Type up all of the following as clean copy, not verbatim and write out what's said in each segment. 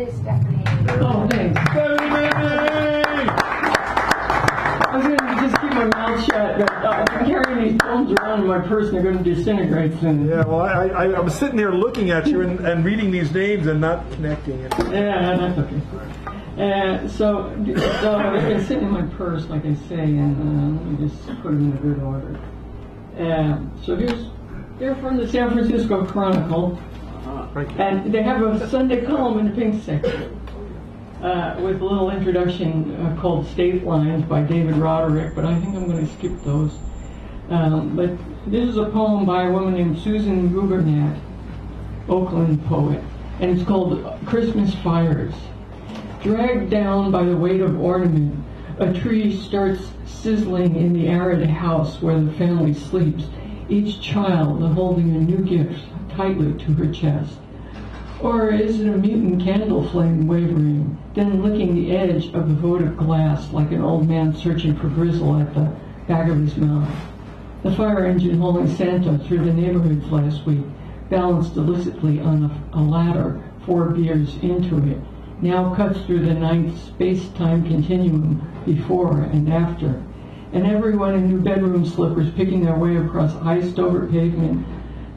is Stephanie. Oh, thanks. I was going to just keep my mouth shut, but I'm carrying these poems around in my purse and they're going to disintegrate soon. Yeah, well, I was sitting there looking at you and reading these names and not connecting it. Yeah, that's okay. So I've been sitting in my purse, like I say, and let me just put them in a good order. So they're from the San Francisco Chronicle, and they have a Sunday column in the pink section with a little introduction called State Lines by David Roderick, but I think I'm going to skip those. But this is a poem by a woman named Susan Gubernat, Oakland poet, and it's called Christmas Fires. Dragged down by the weight of ornament, a tree starts sizzling in the arid house where the family sleeps, each child holding a new gift tightly to her chest. Or is it a mutant candle flame wavering, then licking the edge of the votive glass like an old man searching for grizzle at the back of his mouth? The fire engine hauling Santa through the neighborhoods last week balanced delicately on a ladder 4 beers into it, now cuts through the night space-time continuum before and after, and everyone in new bedroom slippers picking their way across iced-over pavement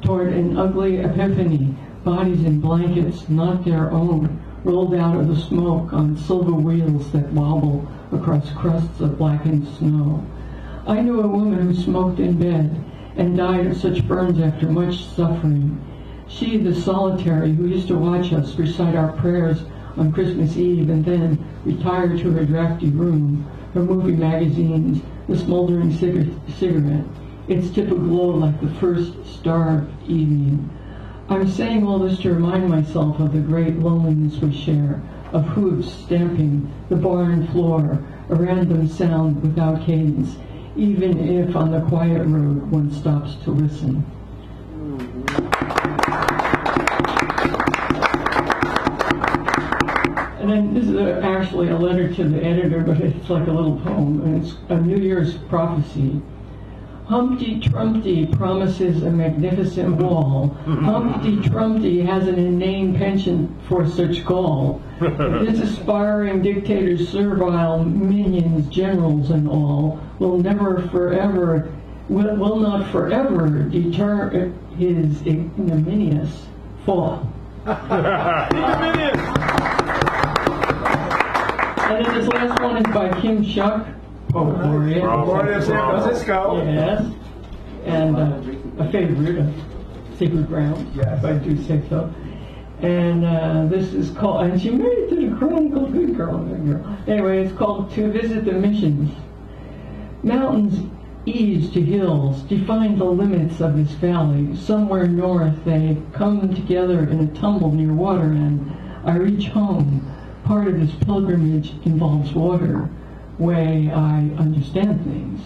toward an ugly epiphany, bodies in blankets not their own, rolled out of the smoke on silver wheels that wobble across crusts of blackened snow. I knew a woman who smoked in bed and died of such burns after much suffering. She, the solitary, who used to watch us recite our prayers on Christmas Eve and then retire to her drafty room, her movie magazines, the smoldering cigarette, its tip aglow like the first star of evening. I'm saying all this to remind myself of the great loneliness we share, of hooves stamping the barn floor, a random sound without cadence, even if on the quiet road one stops to listen. And then this is actually a letter to the editor, but it's like a little poem, and it's a New Year's prophecy. Humpty Trumpty promises a magnificent wall. Humpty Trumpty has an inane penchant for such gall. His aspiring dictators, servile minions, generals and all, will not forever deter his ignominious fall. Ignominious! And then this last one is by Kim Shuck, poet laureate. Laureate of San Francisco. Yes. And a favorite of Sacred Ground, yes, if I do say so. And this is called, and she made it to the Chronicle, good girl, good girl. Anyway, it's called To Visit the Missions. Mountains ease to hills, define the limits of this valley. Somewhere north they come together in a tumble near water, and I reach home. Part of this pilgrimage involves water, way I understand things.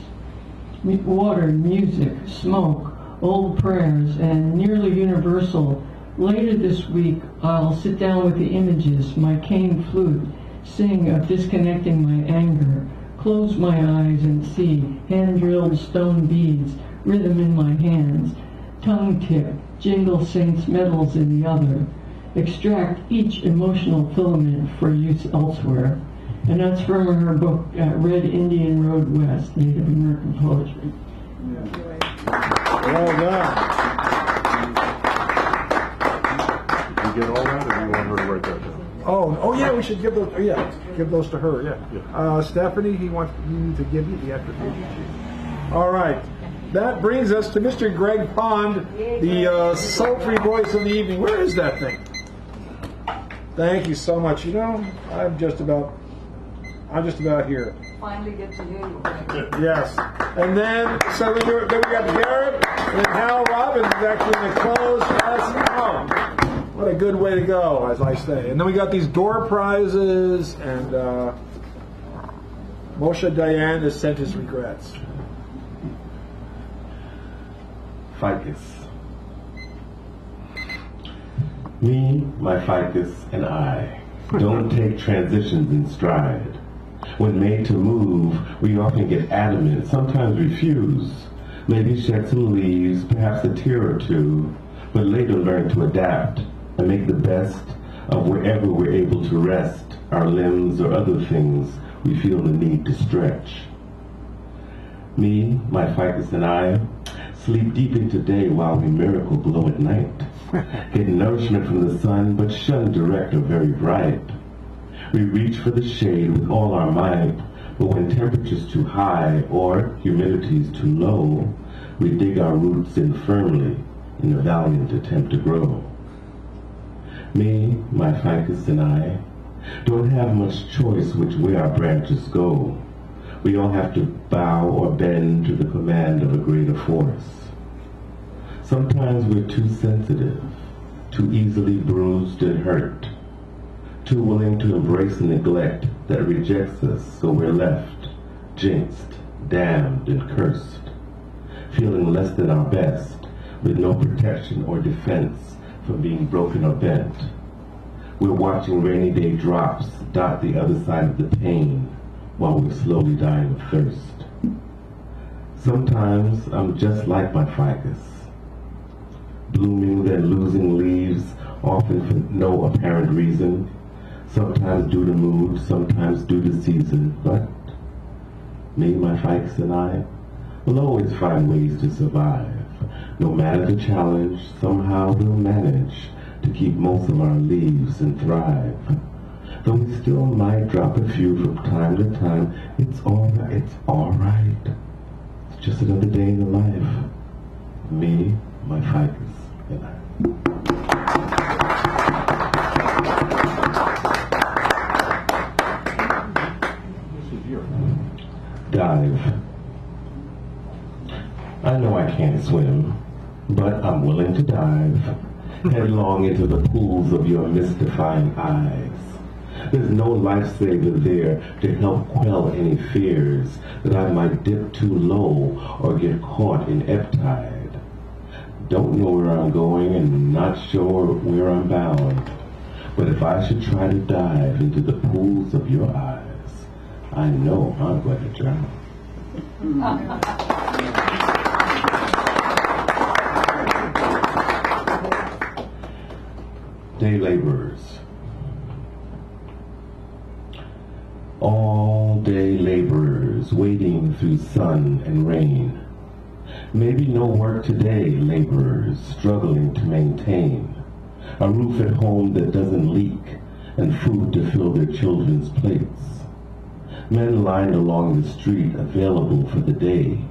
Water, music, smoke, old prayers, and nearly universal. Later this week, I'll sit down with the images, my cane flute, sing of disconnecting my anger, close my eyes and see hand-drilled stone beads, rhythm in my hands, tongue tip, jingle saints' medals in the other, extract each emotional filament for use elsewhere. And that's from her book, Red Indian Road West, Native American Poetry. Yeah. Well done. Did you get all that, or do you want her to write that down? Oh yeah, we should give those. Give those to her. Yeah. Stephanie, he wants you to give you the attribution sheet. All right. That brings us to Mr. Greg Pond, the sultry voice of the evening. Where is that thing? Thank you so much. You know, I'm just about here. Finally get to hear you. Yes. And then, so then we got Garrett, and then Hal Robbins is actually going to close us out. What a good way to go, as I say. And then we got these door prizes, and Moshe Dayan has sent his regrets. Ficus. Me, my ficus, and I don't take transitions in stride. When made to move, we often get adamant, sometimes refuse, maybe shed some leaves, perhaps a tear or two, but later learn to adapt and make the best of wherever we're able to rest our limbs or other things we feel the need to stretch. Me, my ficus, and I sleep deep into day while we miracle glow at night. Get nourishment from the sun, but shun direct or very bright. We reach for the shade with all our might, but when temperature's too high or humidity's too low, we dig our roots in firmly in a valiant attempt to grow. Me, my ficus, and I don't have much choice which way our branches go. We all have to bow or bend to the command of a greater force. Sometimes we're too sensitive, too easily bruised and hurt, too willing to embrace the neglect that rejects us, so we're left, jinxed, damned, and cursed, feeling less than our best, with no protection or defense from being broken or bent. We're watching rainy day drops dot the other side of the pane while we're slowly dying of thirst. Sometimes I'm just like my ficus, blooming then losing leaves, often for no apparent reason, sometimes due to mood, sometimes due to season, but me, my ficus, and I will always find ways to survive. No matter the challenge, somehow we'll manage to keep most of our leaves and thrive. Though we still might drop a few from time to time, it's all right. It's just another day in the life. Me, my ficus, and I. Dive. I know I can't swim, but I'm willing to dive headlong into the pools of your mystifying eyes. There's no lifesaver there to help quell any fears that I might dip too low or get caught in ebb tide. Don't know where I'm going and not sure where I'm bound, but if I should try to dive into the pools of your eyes, I know I'm going to drown. Day laborers. All day laborers waiting through sun and rain. Maybe no work today, laborers struggling to maintain a roof at home that doesn't leak and food to fill their children's plates. Men lined along the street available for the day.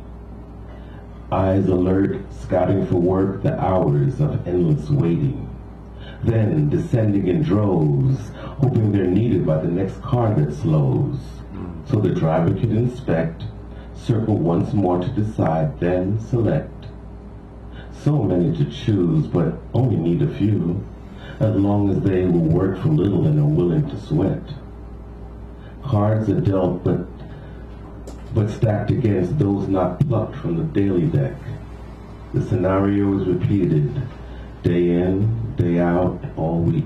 Eyes alert, scouting for work, the hours of endless waiting. Then descending in droves, hoping they're needed by the next car that slows, so the driver can inspect, circle once more to decide, then select. So many to choose, but only need a few, as long as they will work for little and are willing to sweat. Cards are dealt, but stacked against those not plucked from the daily deck. The scenario is repeated, day in, day out, all week.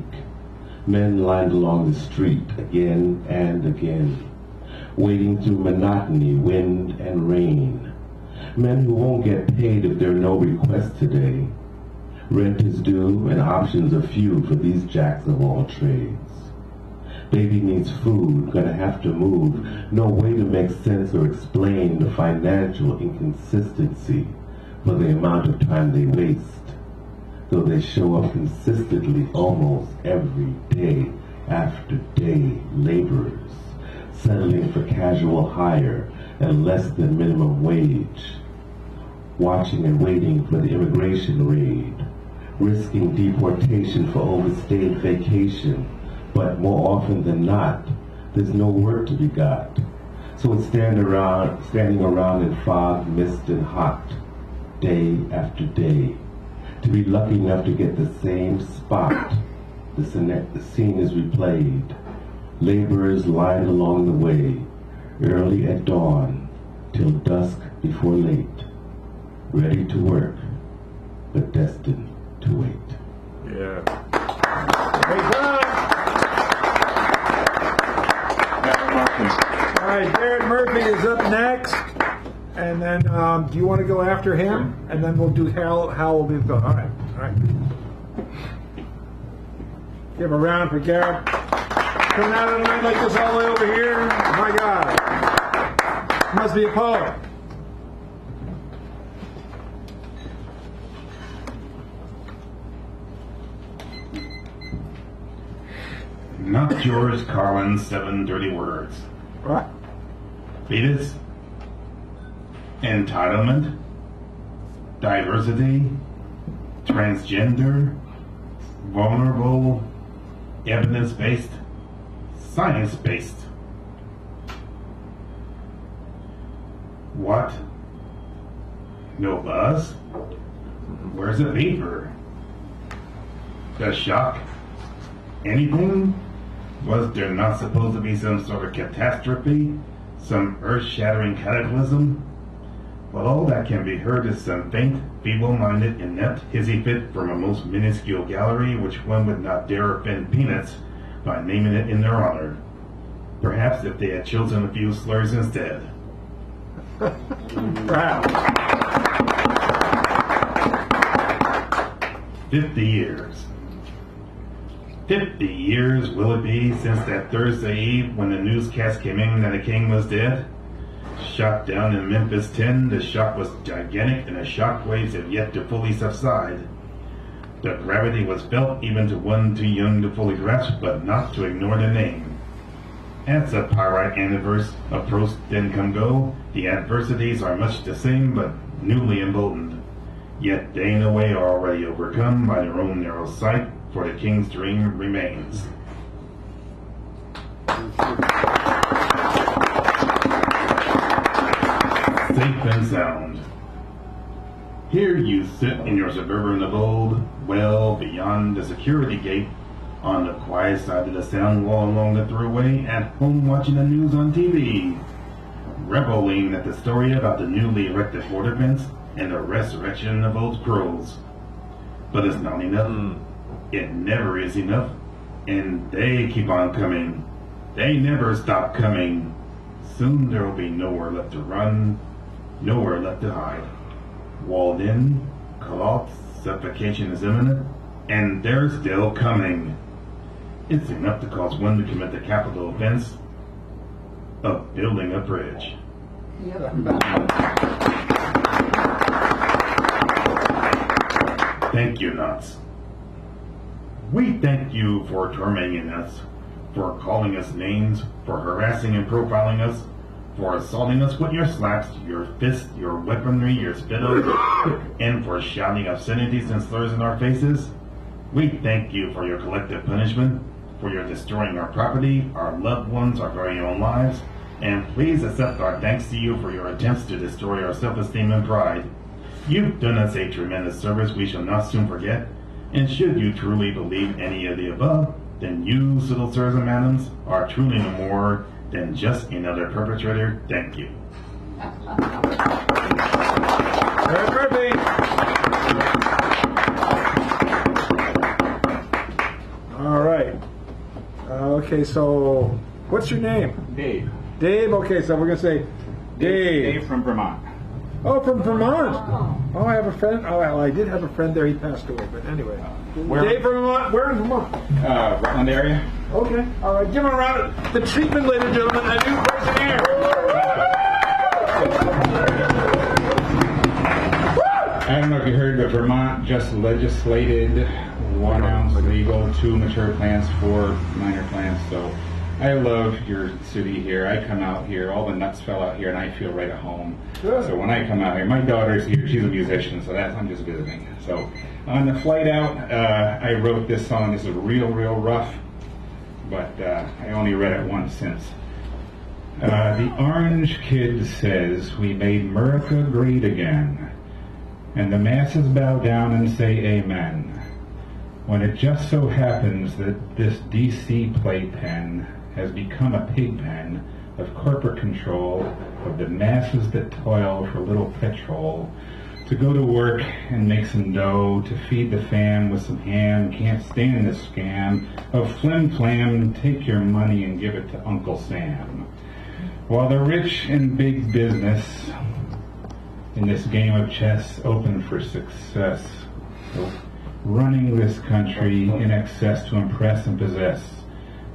Men lined along the street again and again, wading through monotony, wind and rain. Men who won't get paid if there are no requests today. Rent is due and options are few for these jacks of all trades. Baby needs food, gonna have to move. No way to make sense or explain the financial inconsistency for the amount of time they waste, though they show up consistently almost every day after day. Laborers settling for casual hire and less than minimum wage, watching and waiting for the immigration raid, risking deportation for overstayed vacation. But more often than not, there's no work to be got. So it's standing around in fog, mist, and hot, day after day. To be lucky enough to get the same spot, the scene is replayed. Laborers lined along the way, early at dawn, till dusk before late, ready to work, but destined to wait. Yeah. Great job. All right, Jared Murphy is up next, and then do you want to go after him? And then we'll do Hal will be the all right. Give a round for Garrett. Coming out of the night like this all the way over here. My God. Must be a poet. Not yours, Carlin, 7 dirty words. What? Fetus, entitlement, diversity, transgender, vulnerable, evidence-based, science-based. What? No buzz? Where's the fever? The shock? Anything? Was there not supposed to be some sort of catastrophe? Some earth-shattering cataclysm? Well, all that can be heard is some faint, feeble-minded, inept hissy fit from a most minuscule gallery which one would not dare offend peanuts by naming it in their honor. Perhaps if they had chosen a few slurs instead. Perhaps. 50 years. 50 years will it be since that Thursday Eve when the newscast came in that the king was dead? Shot down in Memphis 10, the shock was gigantic and the shock waves have yet to fully subside. The gravity was felt even to one too young to fully grasp, but not to ignore the name. As a pyrite anniverse approached then come go, the adversities are much the same but newly emboldened. Yet they in a way are already overcome by their own narrow sight, for the king's dream remains. Safe and sound. Here you sit in your suburban abode, well beyond the security gate, on the quiet side of the sound wall along the thruway, at home watching the news on TV, reveling at the story about the newly erected border fence and the resurrection of old crows. But it's not enough. It never is enough. And they keep on coming. They never stop coming. Soon there will be nowhere left to run, nowhere left to hide. Walled in, cut off, suffocation is imminent, and they're still coming. It's enough to cause one to commit the capital offense of building a bridge. Thank you, Knots. We thank you for tormenting us, for calling us names, for harassing and profiling us, for assaulting us with your slaps, your fists, your weaponry, your spittle, and for shouting obscenities and slurs in our faces. We thank you for your collective punishment, for your destroying our property, our loved ones, our very own lives, and please accept our thanks to you for your attempts to destroy our self-esteem and pride. You've done us a tremendous service we shall not soon forget, and should you truly believe any of the above, then you, little sirs and madams, are truly no more than just another perpetrator. Thank you. Very perfect. All right. Okay, so what's your name? Dave. Dave. Okay, so we're gonna say Dave. Dave from Vermont. Oh, from Vermont. Oh, I have a friend. Oh, well, I did have a friend there. He passed away, but anyway. Where? Dave from Vermont. Where in Vermont? Rutland area. Okay. All right. Give him a round of the treatment, ladies and gentlemen. A new person here. I don't know if you heard, but Vermont just legislated 1 ounce legal, 2 mature plants, 4 minor plants. So I love your city here. I come out here, all the nuts fell out here, and I feel right at home. Good. So when I come out here, my daughter's here. She's a musician, so I'm just visiting. So on the flight out, I wrote this song. This is real rough, but I only read it once since. The orange kid says, "We made America great again," and the masses bow down and say amen. When it just so happens that this DC playpen has become a pig pen of corporate control of the masses that toil for little petrol, to go to work and make some dough, to feed the fam with some ham, can't stand the scam of flim-flam, take your money and give it to Uncle Sam. While the rich and big business in this game of chess open for success, running this country in excess to impress and possess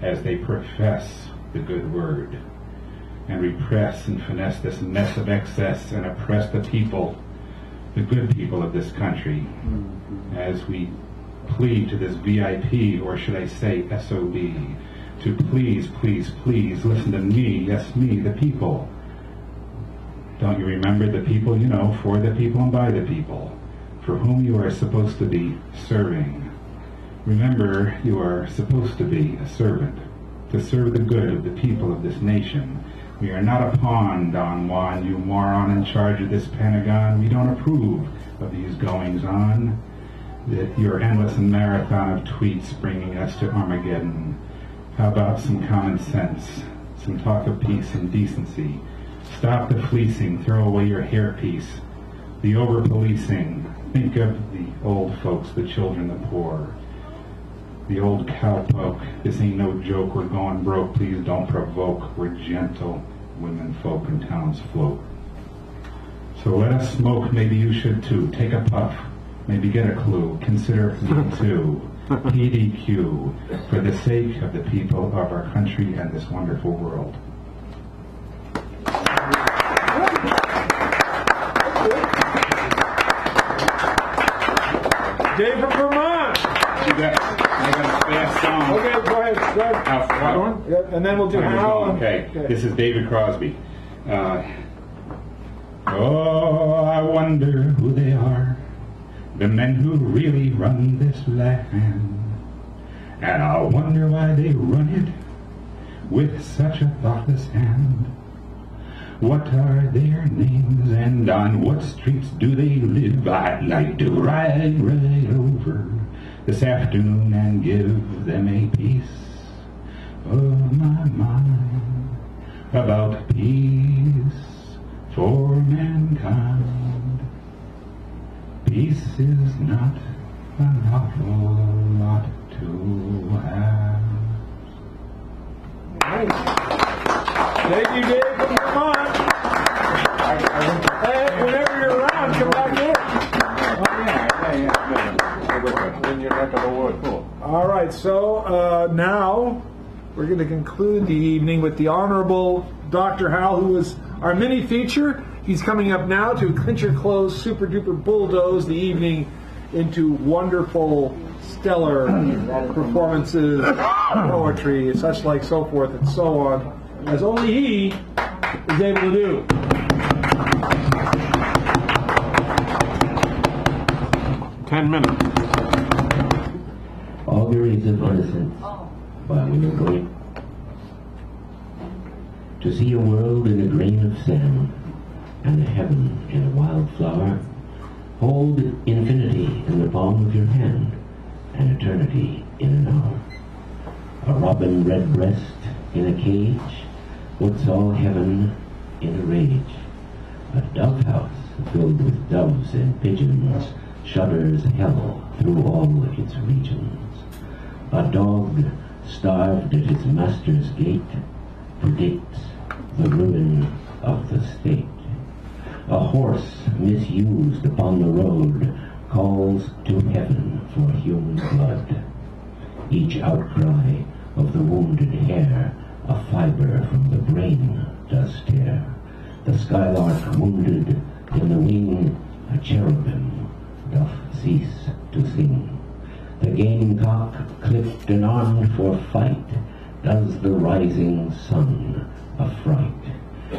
as they profess the good word, and repress and finesse this mess of excess and oppress the people, the good people of this country, as we plead to this VIP, or should I say SOB, to please, please, please listen to me, yes, me, the people. Don't you remember the people, you know, for the people and by the people, for whom you are supposed to be serving. Remember, you are supposed to be a servant, to serve the good of the people of this nation. We are not a pawn, Don Juan, you moron in charge of this Pentagon. We don't approve of these goings-on. Your endless marathon of tweets bringing us to Armageddon. How about some common sense, some talk of peace and decency? Stop the fleecing, throw away your hairpiece, the over-policing. Think of the old folks, the children, the poor, the old cowpoke. This ain't no joke, we're going broke, please don't provoke. We're gentle women folk and townsfolk. So let us smoke, maybe you should too. Take a puff, maybe get a clue, consider me too. PDQ, for the sake of the people of our country and this wonderful world. Dave from Vermont. I got a fast song. Okay, go ahead. What one? Yeah, and then we'll do Hal. Okay, this is David Crosby. Oh, I wonder who they are, the men who really run this land. And I wonder why they run it with such a thoughtless hand. What are their names, and on what streets do they live? I'd like to ride right over this afternoon and give them a piece of my mind about peace for mankind. Peace is not an awful lot to have. Thank you, Dave from Vermont. Hey, whenever you're around, come back in. In your neck of the woods. Cool. All right, so now we're going to conclude the evening with the Honorable Dr. Hal, who is our mini feature. He's coming up now to clincher close, super duper bulldoze the evening into wonderful, stellar performances, poetry, such like, so forth and so on, as only he is able to do. minutes. Auguries of innocence while we were going. To see a world in a grain of sand, and a heaven in a wildflower. Hold infinity in the palm of your hand, and eternity in an hour. A robin redbreast in a cage, what saw heaven in a rage. A dove house filled with doves and pigeons shudders hell through all its regions. A dog starved at his master's gate predicts the ruin of the state. A horse misused upon the road calls to heaven for human blood. Each outcry of the wounded hare a fiber from the brain does tear. The skylark wounded in the wing, a cherubim doth cease to sing. The gamecock clipped and armed for fight does the rising sun affright.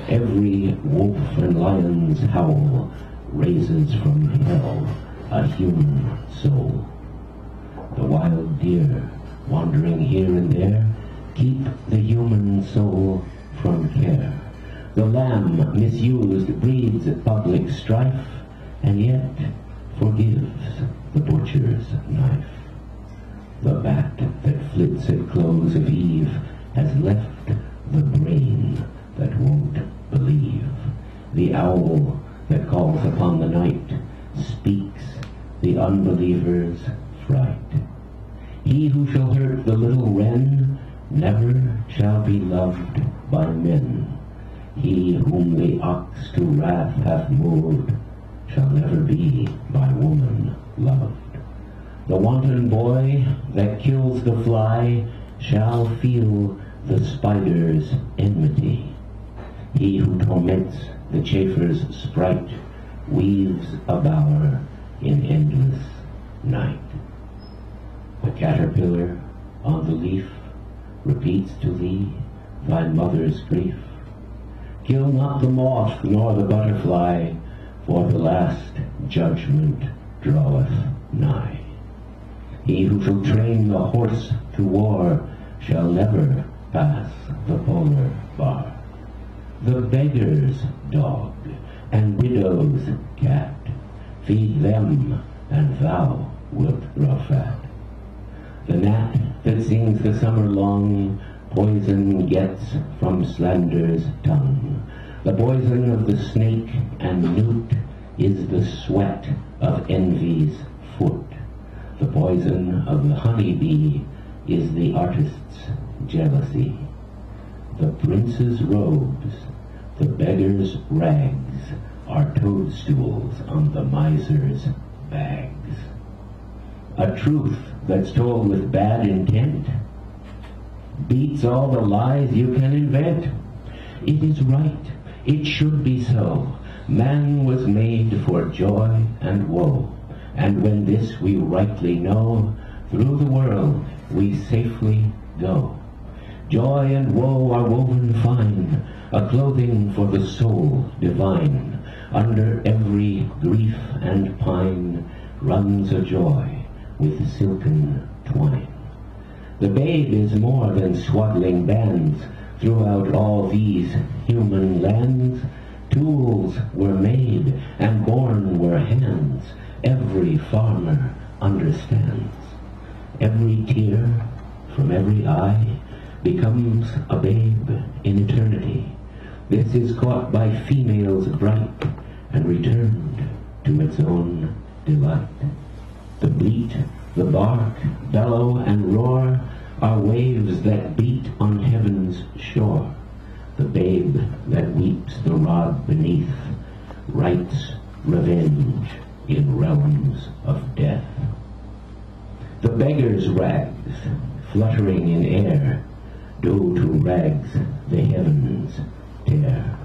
Every wolf and lion's howl raises from hell a human soul. The wild deer, wandering here and there, keep the human soul from care. The lamb misused breeds public strife, and yet forgives the butcher's knife. The bat that flits at close of eve has left the brain that won't believe. The owl that calls upon the night speaks the unbeliever's fright. He who shall hurt the little wren never shall be loved by men. He whom the ox to wrath hath moved shall never be by woman loved. The wanton boy that kills the fly shall feel the spider's enmity. He who torments the chafer's sprite weaves a bower in endless night. The caterpillar on the leaf repeats to thee thy mother's grief. Kill not the moth nor the butterfly, for the last judgment draweth nigh. He who shall train the horse to war shall never pass the polar bar. The beggar's dog and widow's cat, feed them and thou wilt grow fat. The gnat that sings the summer long poison gets from slander's tongue. The poison of the snake and newt is the sweat of envy's foot. The poison of the honeybee is the artist's jealousy. The prince's robes, the beggar's rags, are toadstools on the miser's bags. A truth that's told with bad intent beats all the lies you can invent. It is right, it should be so. Man was made for joy and woe, and when this we rightly know, through the world we safely go. Joy and woe are woven fine, a clothing for the soul divine. Under every grief and pine runs a joy with silken twine. The babe is more than swaddling bands. Throughout all these human lands, tools were made and born were hands. Every farmer understands. Every tear from every eye becomes a babe in eternity. This is caught by females bright and returned to its own delight. The bleat, the bark, bellow, and roar are waves that beat on heaven's shore. The babe that weeps the rod beneath writes revenge in realms of death. The beggar's rags, fluttering in air, do to rags the heavens tear.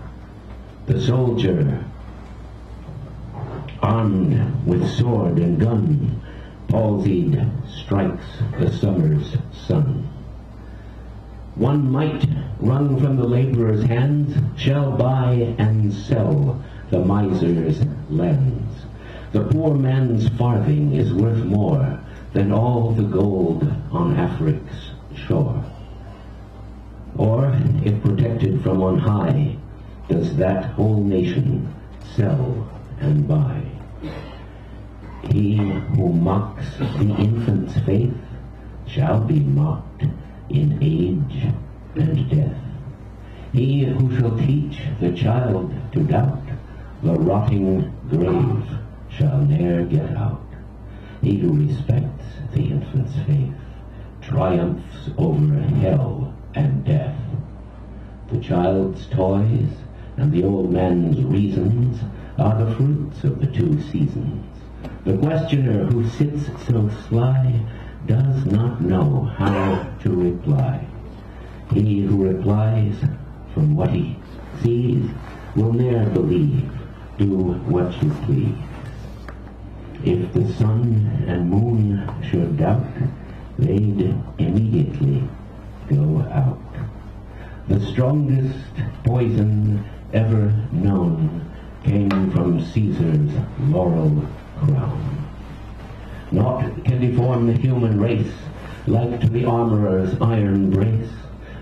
The soldier, armed with sword and gun, palsied strikes the summer's sun. One mite wrung from the laborer's hands shall buy and sell the miser's lands. The poor man's farthing is worth more than all the gold on Afric's shore. Or, if protected from on high, does that whole nation sell and buy? He who mocks the infant's faith shall be mocked in age and death. He who shall teach the child to doubt, the rotting grave shall ne'er get out. He who respects the infant's faith triumphs over hell and death. The child's toys and the old man's reasons are the fruits of the two seasons. The questioner who sits so sly does not know how to reply. He who replies from what he sees will ne'er believe. Do what you please. If the sun and moon should doubt, they'd immediately go out. The strongest poison ever known came from Caesar's laurel crown. Naught can deform the human race like to the armorer's iron brace.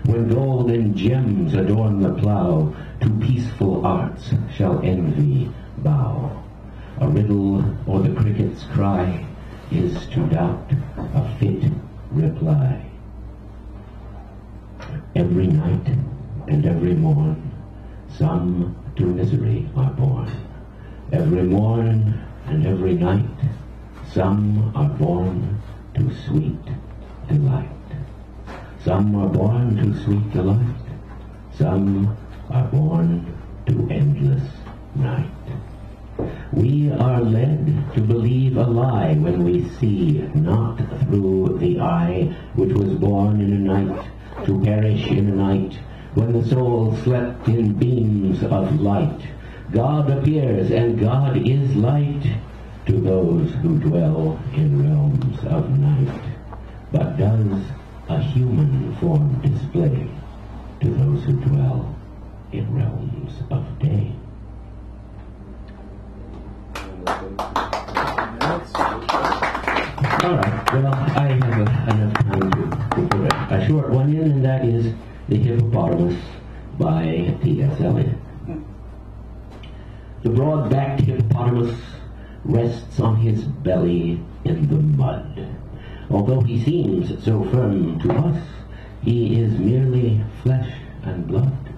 When gold and gems adorn the plough, to peaceful arts shall envy bow. A riddle or the cricket's cry is to doubt a fit reply. Every night and every morn, some to misery are born. Every morn and every night, some are born to sweet delight. Some are born to sweet delight, some are born to endless night. We are led to believe a lie when we see not through the eye which was born in a night, to perish in a night, when the soul slept in beams of light. God appears, and God is light to those who dwell in realms of night, but does a human form display to those who dwell in realms of day. All right, well, I have enough time to put a short one in, and that is The Hippopotamus by T.S. Eliot. The broad-backed hippopotamus rests on his belly in the mud. Although he seems so firm to us, he is merely flesh and blood.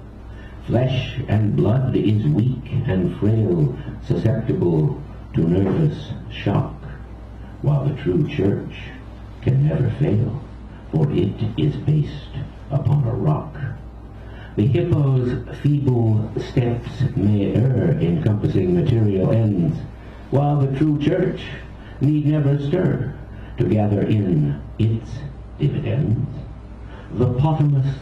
Flesh and blood is weak and frail, susceptible to nervous shock, while the true church can never fail, for it is based upon a rock. The hippo's feeble steps may err in compassing material ends, while the true church need never stir to gather in its dividends. The potamus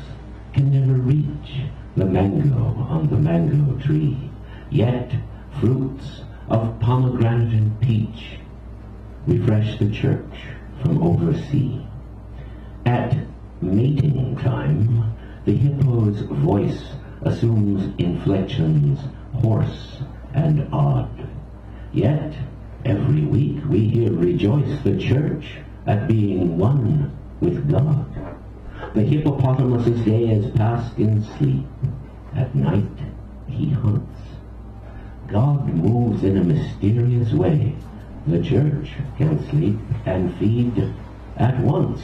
can never reach the mango on the mango tree, yet fruits of pomegranate and peach refresh the church from oversea. At mating time, the hippo's voice assumes inflections hoarse and odd. Yet, every week we here rejoice the church at being one with God. The hippopotamus's day is passed in sleep. At night he hunts. God moves in a mysterious way. The church can sleep and feed at once.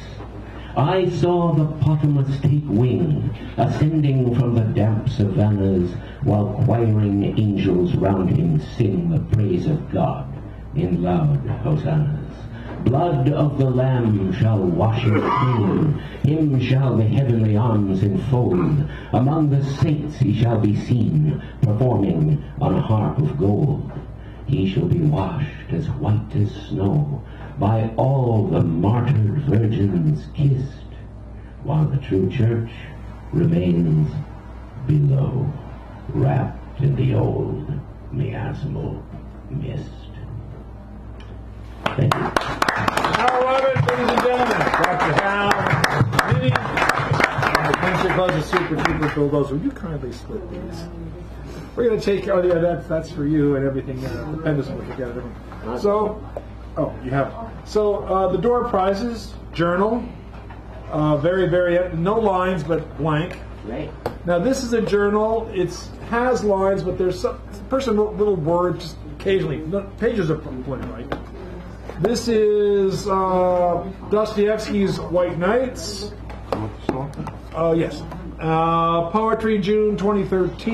I saw the potamus take wing, ascending from the damp savannas, while choiring angels round him sing the praise of God in loud hosannas. Blood of the Lamb shall wash him clean, him shall the heavenly arms enfold. Among the saints he shall be seen, performing on a harp of gold. He shall be washed as white as snow, by all the martyred virgins kissed, while the true church remains below, wrapped in the old miasmal mist. Thank you. Now, Robert, ladies and gentlemen, Dr. Hal, Minnie, and the Country Club of Super Trooper Bulldozer. Will you kindly split these? We're going to take, oh yeah, that's for you and everything, the pendants will look together. So, oh, you have. So, the door prizes, journal, very, no lines, but blank. Right. Now, this is a journal. It has lines, but there's some personal little words just occasionally. Pages are plenty, right? This is Dostoevsky's White Nights. Yes. Poetry, June 2013.